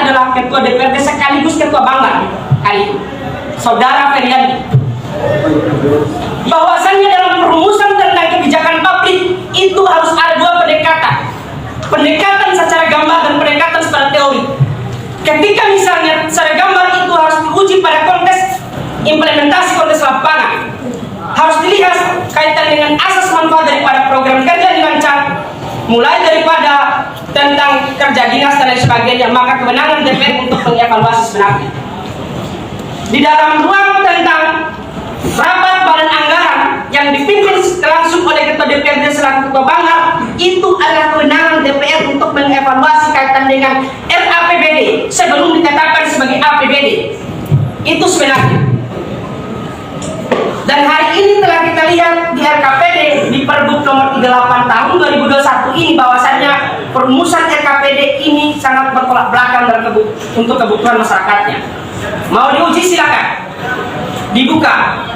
adalah ketua DPRD sekaligus ketua Banggar kali itu, Saudara Feryandi. Bahwasannya dalam perumusan tentang kebijakan publik itu harus ada dua pendekatan. Pendekatan secara gambar dan pendekatan secara teori. Ketika misalnya secara gambar itu harus diuji pada konteks implementasi konteks lapangan, harus dilihat kaitan dengan asas manfaat daripada program kerja dirancang, mulai daripada tentang kerja dinas dan lain sebagainya, maka kewenangan DPR untuk mengevaluasi sebenarnya. Di dalam ruang tentang rapat badan anggaran yang dipimpin langsung oleh ketua DPRD selaku ketua Banggar, itu adalah kewenangan DPR untuk mengevaluasi kaitan dengan RAPBD sebelum ditetapkan sebagai APBD. Itu sebenarnya. Dan hari ini telah kita lihat di RKPD di Pergub nomor 38 tahun 2021 ini bahwasannya perumusan RKPD ini sangat bertolak belakang dan untuk kebutuhan masyarakatnya. Mau diuji silakan, dibuka,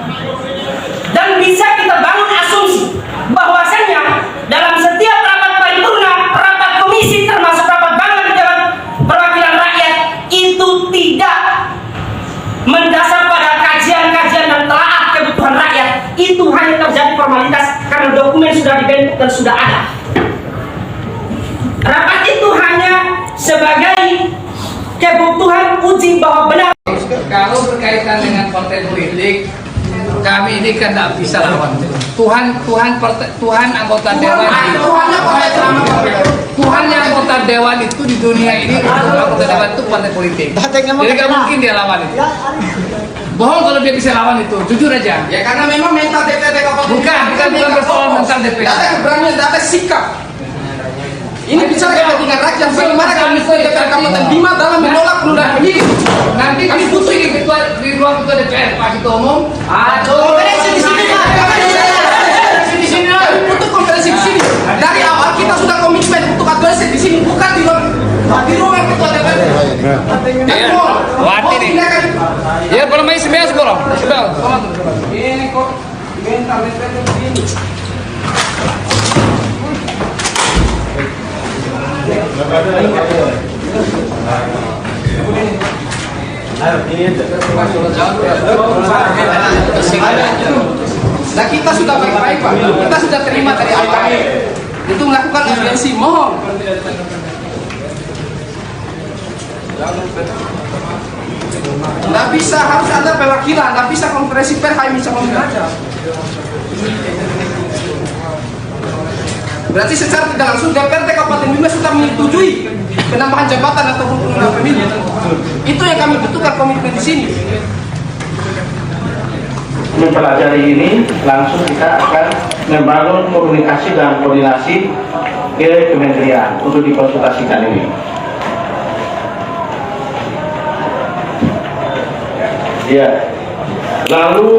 dan bisa kita bangun asumsi bahwasannya dalam setiap rapat paripurna, rapat komisi termasuk rapat Banggar di Dewan Perwakilan Rakyat itu tidak mendasar pada kajian-kajian dan telaah kebutuhan rakyat. Itu hanya terjadi formalitas karena dokumen sudah dibentuk dan sudah ada. Rapat itu hanya sebagai kebutuhan uji bahwa benar. Kalau berkaitan dengan partai politik, kami ini kan tidak bisa lawan. Tuhan anggota dewan itu, Tuhan yang anggota dewan itu di dunia ini, anggota dewan itu partai politik. Jadi nggak mungkin dia lawan itu. Bohong kalau dia bisa lawan itu, jujur aja. Ya karena memang mental DPRD Kabupaten Bukan persoalan mental DPRD. Data keberanian, data sikap. Ini bicara kepentingan rakyat. Bagaimana kami DPR Kabupaten Bima dalam menolak penundaan pemilu? Nanti kami butuh di ruang ketua DPR, Pak Ketua Umum. Konferensi di sini, Pak. Di sini, kami butuh konferensi di sini. Dari awal kita sudah komitmen untuk advokasi di sini, bukan di ruang ketua DPR. Wati nih. Ya, kalau main sebelas borong. Ini kok mental DPR begini. Nah kita sudah baik-baik Pak, kita sudah terima dari awal itu melakukan audiensi, mohon. Nggak bisa, harus ada perwakilan, nggak bisa konferensi pers hanya bisa ngomong aja. Berarti secara tidak langsung DPRD Kabupaten Bima sudah menyetujui penambahan jabatan ataupun penundaan pemilu. Itu yang kami butuhkan komitmen di sini. Mempelajari ini langsung kita akan membangun komunikasi dan koordinasi ke kementerian untuk dikonsultasikan ini. Ya, lalu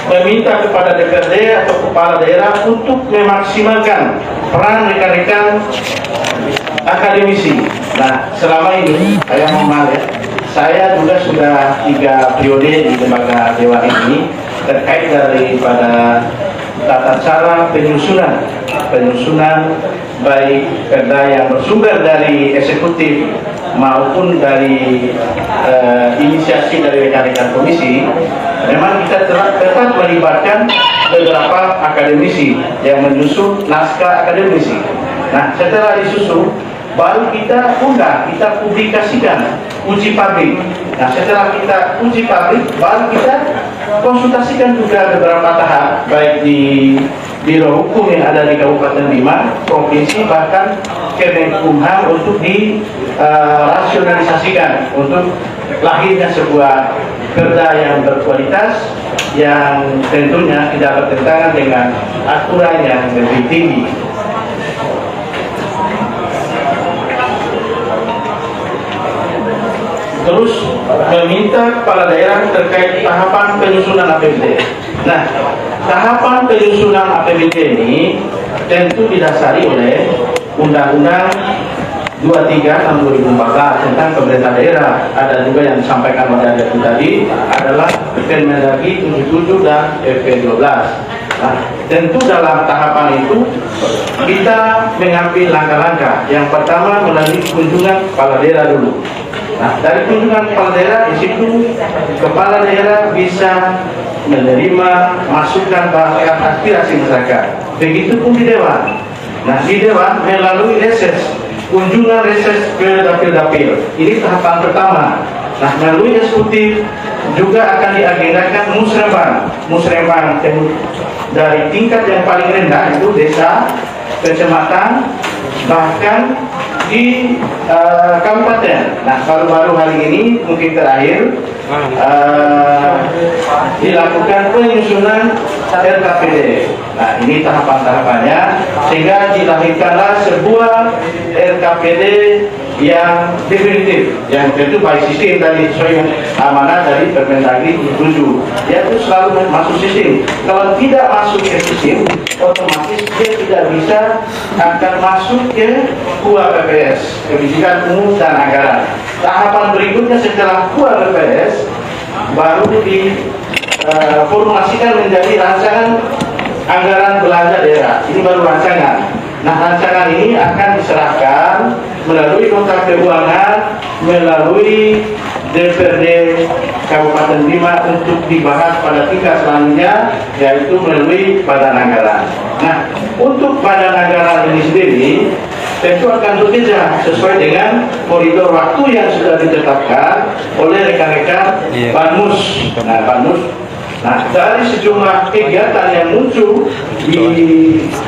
meminta kepada DPRD atau kepala daerah untuk memaksimalkan peran rekan-rekan akademisi. Nah, selama ini saya mohon ya, saya juga sudah 3 periode di lembaga dewan ini terkait daripada tata cara penyusunan baik perda yang bersumber dari eksekutif maupun dari inisiasi dari rekan-rekan komisi. Memang kita tetap melibatkan beberapa akademisi yang menyusun naskah akademisi. Nah, setelah disusun, baru kita undang, kita publikasikan uji publik. Nah, setelah kita uji publik, baru kita konsultasikan juga beberapa tahap, baik di Biro Hukum yang ada di Kabupaten Bima, Provinsi, bahkan Kemenkumham untuk dirasionalisasikan untuk lahirnya sebuah perda yang berkualitas yang tentunya tidak bertentangan dengan aturan yang lebih tinggi. Terus meminta kepala daerah terkait tahapan penyusunan APBD. Nah, tahapan penyusunan APBD ini tentu didasari oleh Undang-Undang 23 tahun 2014 tentang pemerintah daerah. Ada juga yang disampaikan oleh Adeptu tadi adalah Permendagri 77 dan PP 12. Nah, tentu dalam tahapan itu kita mengambil langkah-langkah. Yang pertama melalui kunjungan kepala daerah dulu. Nah, dari kunjungan kepala daerah di situ kepala daerah bisa menerima masukan bahkan aspirasi masyarakat. Begitupun di dewan. Nah, di dewan melalui reses, kunjungan reses ke dapil-dapil. Ini tahapan pertama. Nah, melalui eksekutif juga akan diagendakan musrembang dari tingkat yang paling rendah itu desa, kecamatan, bahkan di kabupaten. Nah, baru-baru hari ini mungkin terakhir dilakukan penyusunan RKPD. Nah, ini tahapan-tahapannya sehingga dilahirkanlah sebuah RKPD yang definitif, yang tentu by sistem tadi sesuai amanah dari Permendagri 7, yaitu selalu masuk sistem. Kalau tidak masuk ke sistem, otomatis dia tidak bisa akan masuk ke KUA PPS, Kebijakan Umum dan Anggaran. Tahapan berikutnya setelah KUA PPS baru diformulasikan menjadi rancangan anggaran belanja daerah. Ini baru rancangan. Nah, rancangan ini akan diserahkan melalui Nota Keuangan, melalui DPRD Kabupaten Bima untuk dibahas pada tingkat selanjutnya, yaitu melalui Badan Anggaran. Nah, untuk Badan Anggaran ini sendiri tentu akan bekerja sesuai dengan koridor waktu yang sudah ditetapkan oleh rekan-rekan Banmus. Nah, Banmus. Nah, dari sejumlah kegiatan yang muncul di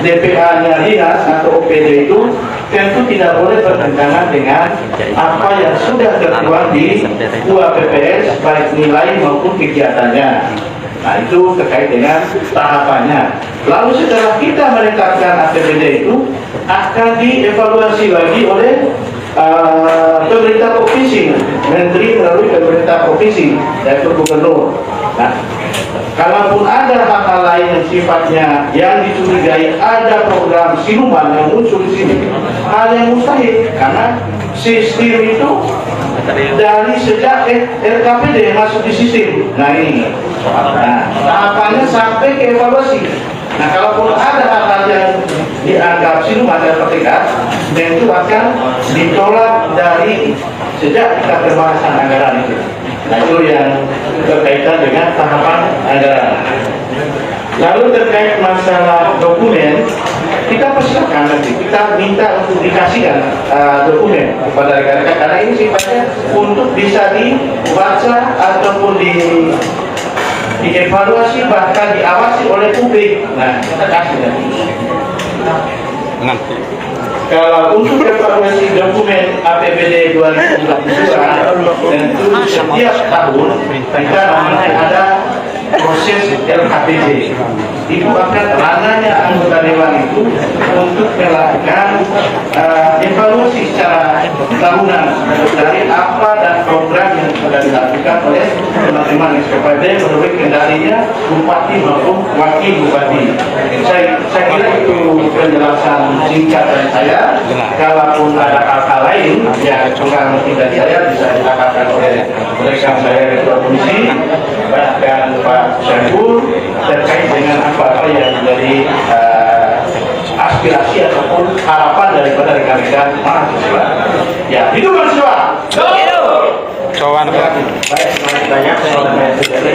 DPA-nya dinas atau OPD itu tentu tidak boleh bertentangan dengan apa yang sudah tertuang di KUA PPS baik nilai maupun kegiatannya. Nah, itu terkait dengan tahapannya. Lalu setelah kita menetapkan APBD itu akan dievaluasi lagi oleh pemerintah provinsi, menteri melalui pemerintah provinsi, yaitu gubernur. Nah, kalaupun ada hal-hal lain yang sifatnya yang dicurigai ada program siluman yang muncul di sini, hal yang mustahil karena sistem itu dari sejak RKPD masuk di sistem. Nah, ini tahapannya sampai ke evaluasi. Nah, kalaupun ada hal-hal yang dianggap siluman dan pertikat, tentu akan ditolak dari sejak kita pembahasan anggaran itu. Nah, itu yang berkaitan dengan tahapan anggaran. Lalu terkait masalah dokumen, kita persilakan nanti, kita minta untuk dikasihkan dokumen kepada rekan-rekan karena ini sifatnya untuk bisa dibaca ataupun dievaluasi bahkan diawasi oleh publik. Nah, kita kasih nanti. Kalau untuk evaluasi dokumen APBD 2022 tentu setiap tahun kita namanya ada proses LKPD. Itu akan ranahnya anggota dewan itu untuk melakukan evaluasi secara tahunan dari apa dan program yang sudah dilakukan oleh teman-teman SKPD menurut kendalinya bupati maupun wakil bupati. Saya kira itu penjelasan singkat dari saya. Kalaupun ada hal-hal lain yang kurang tidak saya bisa dikatakan oleh rekan saya ketua komisi bahkan Pak Syariful terkait dengan apa-apa yang menjadi aspirasi ataupun harapan daripada rekan-rekan mahasiswa. Ya, hidup mahasiswa. Kawan. Baik, terima banyak dari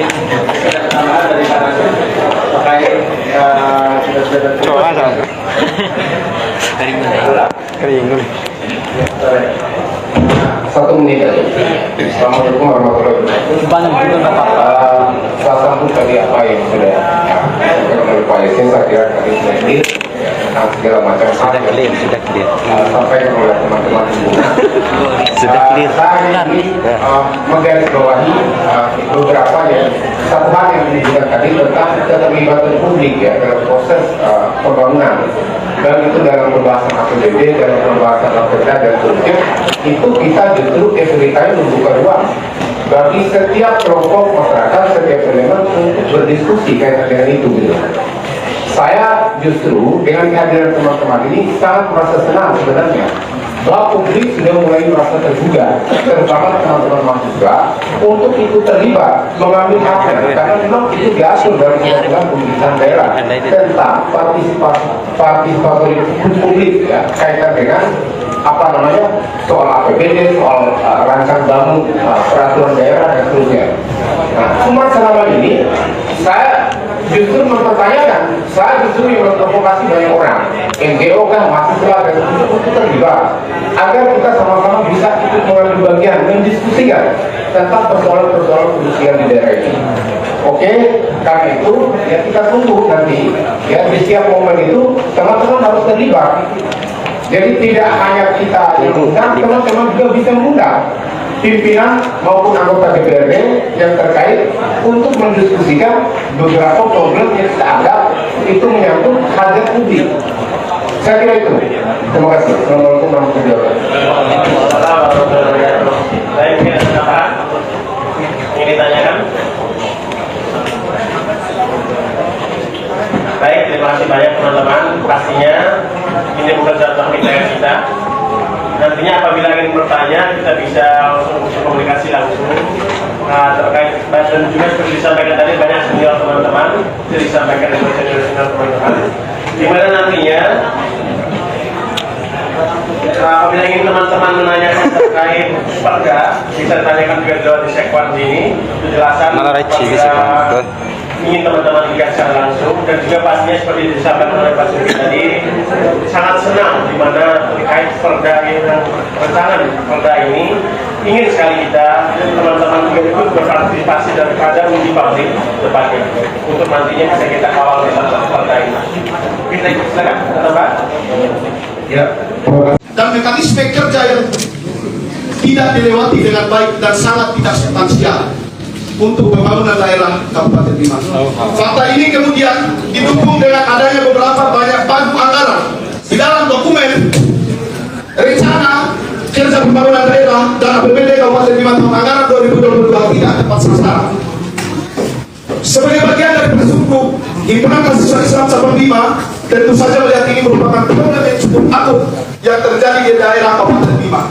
Coba sama. Kering dulu. 1 menit aja. Assalamualaikum warahmatullahi wabarakatuh. Saya sambut tadi apa yang sudah disampaikan oleh Pak Yasin, saya kira tadi sudah clear tentang segala macam hal yang disampaikan oleh teman-teman semua. Saya ingin menggarisbawahi beberapa yang satu hal yang disebutkan tadi tentang keterlibatan publik ya dalam proses pembangunan. Dan itu dalam pembahasan APBD, dalam pembahasan APK dan seterusnya, itu kita justru ceritanya membuka ruang bagi setiap kelompok masyarakat, setiap elemen untuk berdiskusi kaitan dengan itu gitu. Saya justru dengan kehadiran teman-teman ini sangat merasa senang sebenarnya bahwa publik sudah mulai merasa tergugah, terutama teman-teman mahasiswa, untuk ikut terlibat mengambil aksi, karena memang itu diatur dari undang-undang pemerintahan daerah tentang partisipasi publik ya, kaitan dengan soal APBD, soal rancang bangun peraturan daerah dan seterusnya. Nah, cuma selama ini saya justru mempertanyakan, saya justru yang memprovokasi banyak orang, NGO kan, mahasiswa dan untuk terlibat, agar kita sama-sama bisa ikut mengambil bagian mendiskusikan tentang persoalan-persoalan krusial di daerah ini. Oke, karena itu ya kita tunggu nanti ya di setiap momen itu teman-teman harus terlibat. Jadi tidak hanya kita yang undang, teman-teman juga bisa mengundang pimpinan maupun anggota DPRD yang terkait untuk mendiskusikan beberapa problem yang kita anggap itu menyangkut hajat publik. Saya kira itu. Terima kasih. Assalamualaikum warahmatullahi wabarakatuh. Baik, mungkin ada tambahan ingin ditanyakan? Baik, terima kasih banyak teman-teman. Pastinya ini bukan satu pemikiran kita. Nantinya apabila ingin bertanya, kita bisa langsung komunikasi langsung terkait dan juga seperti disampaikan tadi banyak senior teman-teman, itu disampaikan oleh senior teman-teman. Di mana nantinya apabila ingin teman-teman menanyakan terkait perda, bisa ditanyakan juga di luar di sekwan ini penjelasan apabila ingin teman-teman lihat secara langsung, dan juga pastinya seperti disampaikan oleh Pak Sugi tadi sangat senang di mana terkait perda yang rancangan perda ini ingin sekali kita teman-teman juga ikut berpartisipasi daripada uji publik depannya untuk nantinya bisa kita kawal dalam perda ini. Kita ikut silakan, Pak. Ya. Dan mekanisme kerja yang tidak dilewati dengan baik dan sangat tidak substansial untuk pembangunan daerah Kabupaten Bima. Fakta ini kemudian didukung dengan adanya beberapa banyak pagu anggaran di dalam dokumen rencana kerja pembangunan daerah dan APBD Kabupaten Bima tahun anggaran 2022 tidak tepat sasaran. Sebagai bagian dari prinsipku himpunan mahasiswa Islam Cabang Bima, tentu saja melihat ini merupakan problem yang cukup akut yang terjadi di daerah Kabupaten Bima,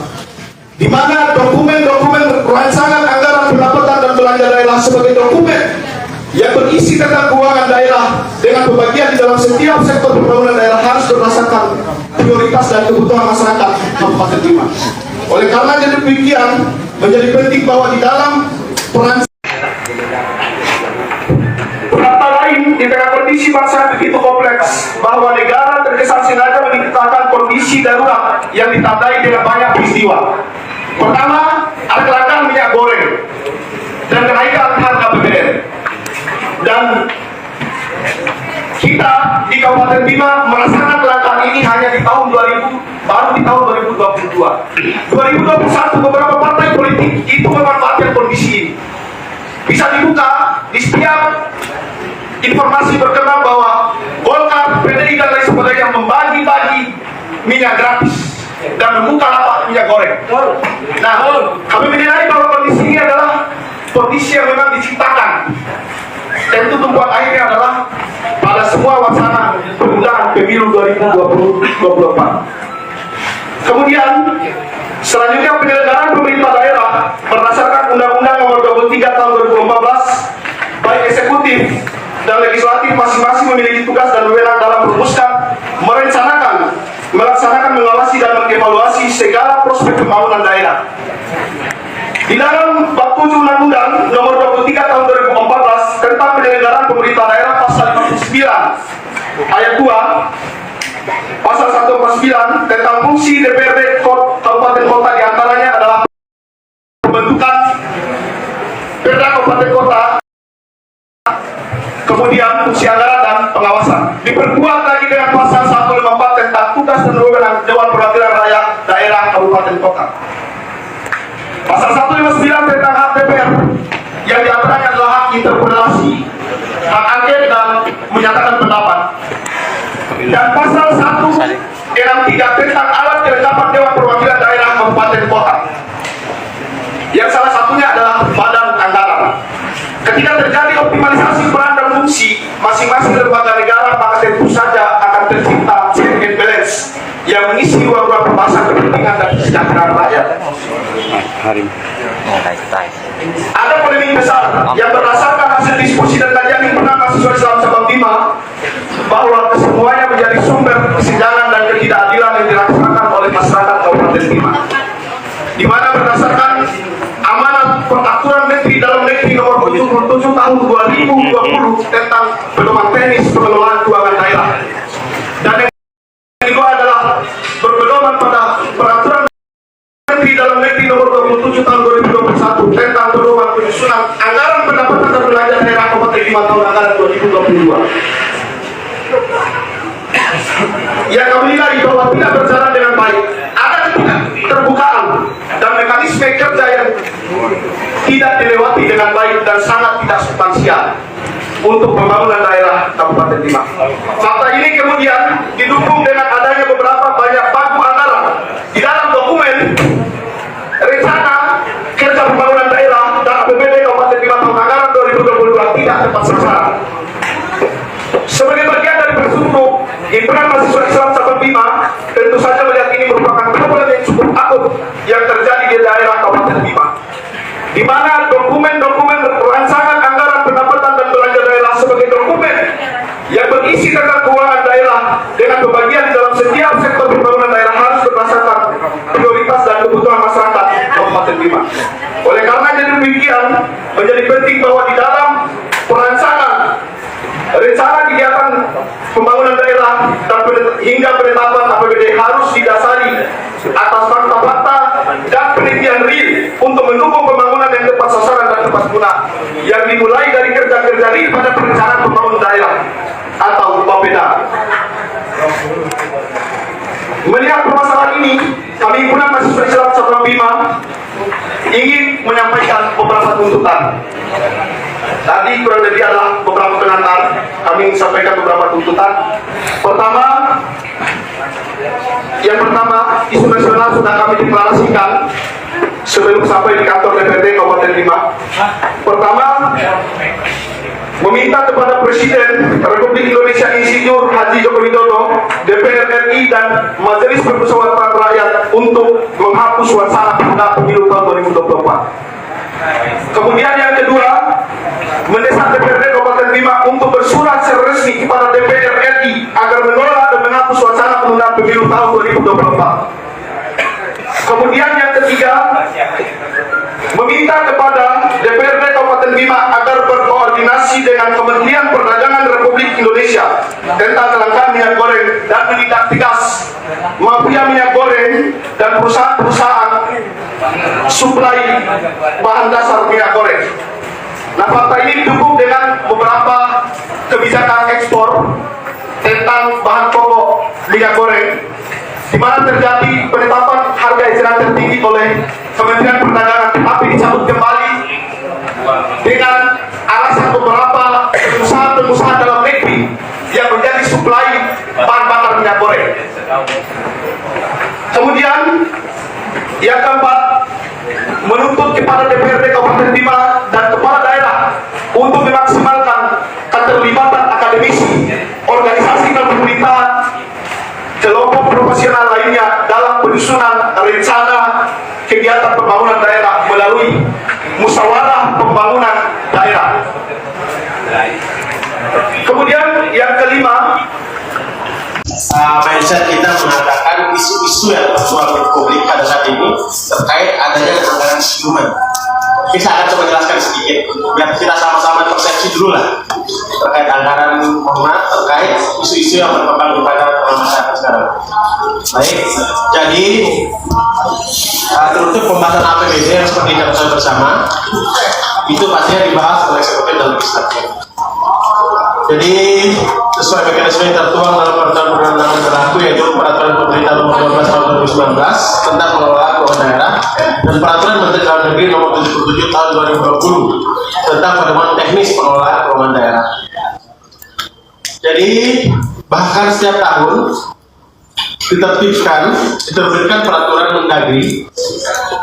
di mana dokumen-dokumen rancangan anggaran pendapatan dan belanja daerah sebagai dokumen yang berisi tentang keuangan daerah dengan pembagian di dalam setiap sektor pembangunan daerah harus berdasarkan prioritas dan kebutuhan masyarakat Kabupaten Bima. Oleh karena demikian, menjadi penting bahwa di dalam peran di tengah kondisi bangsa begitu kompleks bahwa negara terkesan sengaja menciptakan kondisi darurat yang ditandai dengan banyak peristiwa. Pertama, ada kelangkaan minyak goreng dan kenaikan harga BBM. Dan kita di Kabupaten Bima merasakan kelangkaan ini hanya di tahun 2000, baru di tahun 2022. 2021 beberapa partai politik itu memanfaatkan kondisi ini. Bisa dibuka di setiap informasi berkembang bahwa Golkar, PDI dan lain sebagainya membagi-bagi minyak gratis dan membuka lapak minyak goreng. Nah, kami menilai bahwa kondisi ini adalah kondisi yang memang diciptakan. Tentu tumpuan akhirnya adalah pada semua wacana penundaan pemilu 2024. Kemudian selanjutnya penyelenggaraan pemerintah daerah berdasarkan Undang-Undang Nomor 23 Tahun 2014, baik eksekutif dan legislatif masing-masing memiliki tugas dan wewenang dalam merumuskan, merencanakan, melaksanakan, mengawasi dan mengevaluasi segala prospek pembangunan daerah. Di dalam bab 7 Undang-Undang Nomor 23 Tahun 2014 tentang penyelenggaraan pemerintah daerah pasal 59 ayat 2, pasal 149 tentang fungsi DPRD Kabupaten Kota diantaranya adalah pembentukan Perda Kabupaten Kota, kemudian fungsi anggaran dan pengawasan. Diperkuat lagi dengan pasal 154 tentang tugas dan wewenang Dewan Perwakilan Rakyat Daerah Kabupaten Kota. Pasal 159 tentang hak DPR yang diantaranya adalah hak interpelasi, hak angket dan menyatakan pendapat. Dan pasal 163 tentang alat kelengkapan Dewan Perwakilan Daerah Kabupaten Kota, yang salah satunya adalah badan anggaran. Ketika terjadi optimalisasi peran dan fungsi masing-masing lembaga negara, maka tentu saja akan tercipta check and balance yang mengisi ruang-ruang pembahasan kepentingan dan Harim. Ada polemik besar yang berdasarkan hasil diskusi dan kajian yang pernah mahasiswa Islam Sabang Bima bahwa kesemuanya menjadi sumber kesenjangan dan ketidakadilan yang dirasakan oleh masyarakat Kabupaten Bima, di mana berdasarkan amanat peraturan Menteri Dalam Negeri nomor 77 tahun 2020 tentang pedoman teknis pengelolaan keuangan daerah, dan yang kedua adalah berpedoman pada peraturan Menteri Dalam Negeri nomor 27 tahun 2021 tentang pedoman penyusunan anggaran pendapatan dan belanja daerah Kabupaten Bima tahun anggaran 2022. Yang kami nilai bahwa tidak berjalan dengan baik, ada ketidakterbukaan dan mekanisme kerja yang tidak dilewati dengan baik dan sangat tidak substansial untuk pembangunan daerah Kabupaten Bima. Fakta ini kemudian didukung dengan adanya beberapa banyak pagu anggaran di dalam dokumen rencana kerja pembangunan daerah dan APBD Kabupaten Bima tahun anggaran 2022 tidak tepat sasaran. Sebagai bagian dari bersuntuk himpunan mahasiswa Islam Sabang Bima, tentu saja melihat ini merupakan problem yang cukup akut yang terjadi di daerah Kabupaten Bima, di mana dokumen-dokumen rancangan anggaran pendapatan dan belanja daerah sebagai dokumen yang berisi tentang keuangan daerah dengan pembagian di dalam setiap sektor pembangunan daerah harus berdasarkan prioritas dan kebutuhan masyarakat Kabupaten Bima. Oleh karena jadi demikian, menjadi penting bahwa di dalam perancangan rencana kegiatan pembangunan daerah dan hingga penetapan APBD harus didasari atas fakta-fakta dan penelitian real untuk mendukung pembangunan yang tepat sasaran dan tepat guna yang dimulai dari kerja-kerja real pada perencanaan pembangunan daerah atau BAPEDA. Melihat permasalahan ini, kami himpunan mahasiswa Islam Sabang Bima ingin menyampaikan beberapa tuntutan. Tadi kurang lebih adalah beberapa pengantar, kami ingin sampaikan beberapa tuntutan. Yang pertama, isu nasional sudah kami deklarasikan sebelum sampai di kantor DPRD Kabupaten Bima. Pertama, meminta kepada Presiden Republik Indonesia Insinyur Haji Joko Widodo, DPR RI dan Majelis Permusyawaratan Rakyat untuk menghapus wacana penundaan pemilu tahun 2024. Kemudian yang kedua, mendesak DPRD Kabupaten Bima untuk bersurat secara resmi kepada DPR RI agar menolak dan menghapus wacana penundaan pemilu tahun 2024. Kemudian yang ketiga, meminta kepada DPRD Kabupaten Bima agar berkoordinasi dengan Kementerian Perdagangan Republik Indonesia tentang kelangkaan minyak goreng dan menindak tegas mafia minyak goreng dan perusahaan-perusahaan suplai bahan dasar minyak goreng. Nah, fakta ini didukung dengan beberapa kebijakan ekspor tentang bahan pokok minyak goreng, di mana terjadi penetapan harga eceran tertinggi oleh Kementerian Perdagangan, tapi dicabut kembali dengan alasan beberapa pengusaha-pengusaha dalam negeri yang menjadi suplai bahan bakar minyak goreng. Kemudian yang keempat, menuntut kepada DPRD Kabupaten Bima dan kepala daerah untuk memaksimalkan keterlibatan akademisi, organisasi dan pemerintahan, kelompok profesional lainnya dalam penyusunan rencana kegiatan pembangunan daerah melalui musyawarah pembangunan daerah. Kemudian yang kelima, mindset kita mengatakan isu-isu yang tersuara di publik pada saat ini terkait adanya anggaran siluman. Saya akan coba jelaskan sedikit biar kita sama-sama persepsi dulu lah terkait anggaran terkait isu-isu yang berkembang di masyarakat sekarang. Baik, jadi teruntuk pembahasan APBD yang seperti kita ketahui bersama itu pastinya dibahas oleh eksekutif dan legislatif. Jadi sesuai mekanisme yang tertuang dalam peraturan perundang-undangan berlaku, yaitu peraturan pemerintah nomor 12 tahun 2019 tentang pengelolaan keuangan daerah dan peraturan Menteri Dalam Negeri nomor 77 tahun 2020 tentang pedoman teknis pengelolaan keuangan daerah. Jadi bahkan setiap tahun diterbitkan peraturan Mendagri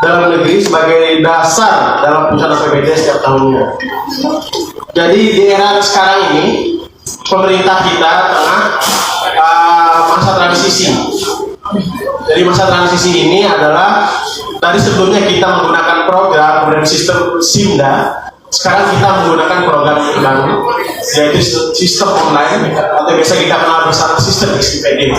dalam negeri sebagai dasar dalam penyusunan APBD setiap tahunnya. Jadi di era sekarang ini pemerintah kita tengah masa transisi Jadi masa transisi ini adalah dari sebelumnya kita menggunakan program kemudian sistem SIMDA, sekarang kita menggunakan program baru yaitu sistem online atau biasa kita kenal bersama sistem SPPD.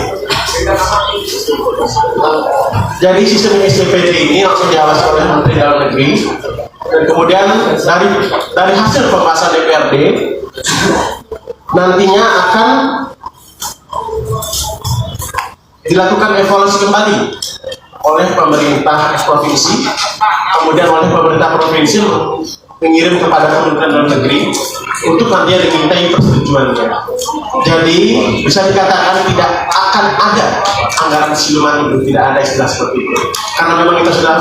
Jadi sistem SPPD ini langsung diawasi oleh Menteri Dalam Negeri dan kemudian dari hasil pembahasan DPRD nantinya akan dilakukan evaluasi kembali oleh pemerintah provinsi, kemudian oleh pemerintah provinsi mengirim kepada Kementerian Dalam Negeri untuk nantinya dimintai persetujuannya. Jadi bisa dikatakan tidak akan ada anggaran siluman itu, tidak ada istilah seperti itu. Karena memang kita sudah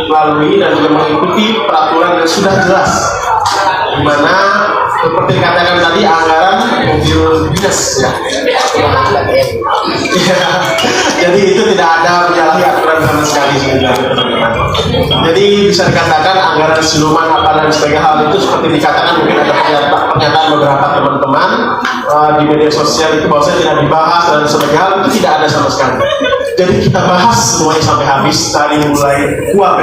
melalui dan juga mengikuti peraturan yang sudah jelas, di mana seperti dikatakan tadi anggaran mobil dinas ya. Jadi itu tidak ada menyalahi aturan sama sekali teman-teman. Jadi bisa dikatakan anggaran siluman apa dan sebagainya hal itu seperti dikatakan mungkin ada pernyataan beberapa teman-teman di media sosial itu bahwa saya tidak dibahas dan sebagainya hal itu tidak ada sama sekali. Jadi kita bahas semuanya sampai habis dari mulai uang